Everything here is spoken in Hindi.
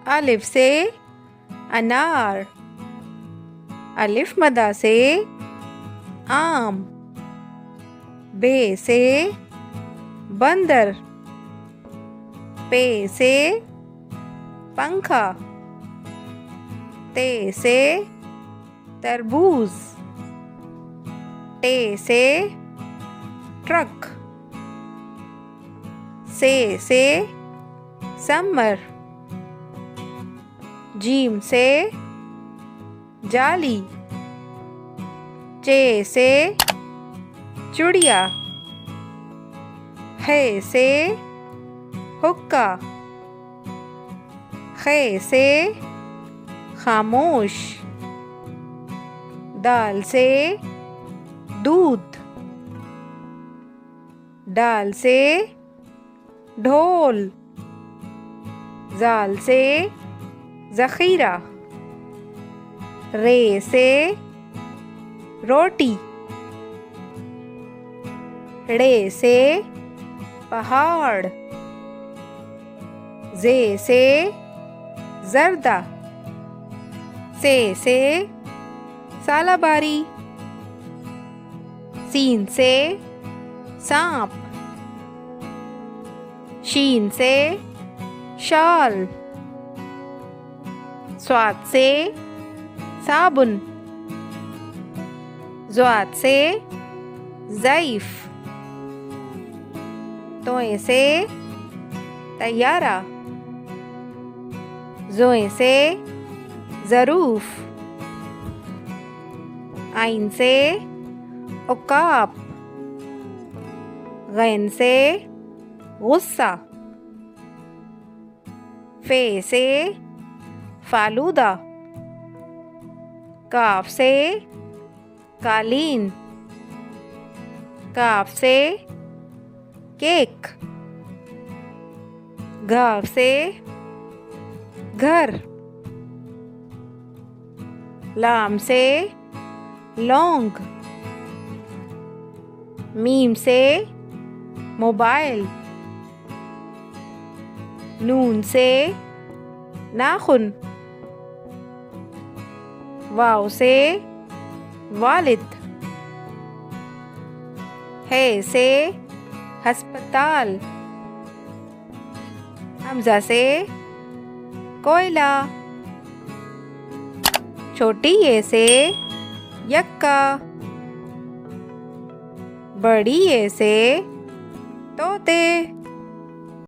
अलिफ से अनार, अलिफ मदा से आम, बे से बंदर, पे से पंखा, ते से तरबूज, टे से ट्रक, से समर, जीम से जाली, चे से चुड़िया, है से हुक्का, खे से खामोश, दाल से दूध, डाल से ढोल, जाल से ज़ख़ीरा, रे से रोटी, ड़े से पहाड़, जे से जर्दा, से सालाबारी, सीन से सांप, शीन से शाल, स्वाद से साबुन, ज़्वाद से ज़ईफ़, तोए से तैयारा, ज़ोए से ज़रूफ, आइन से उकाब, गैन से गुस्सा, फे से फालूदा, काफ से कालीन, काफ से केक, घाव से घर, लाम से लौंग, मीम से मोबाइल, नून से नाखून, वाव से वालिद, है से अस्पताल, हमजा से कोयला, छोटी ये से यक्का, बड़ी ये से तोते।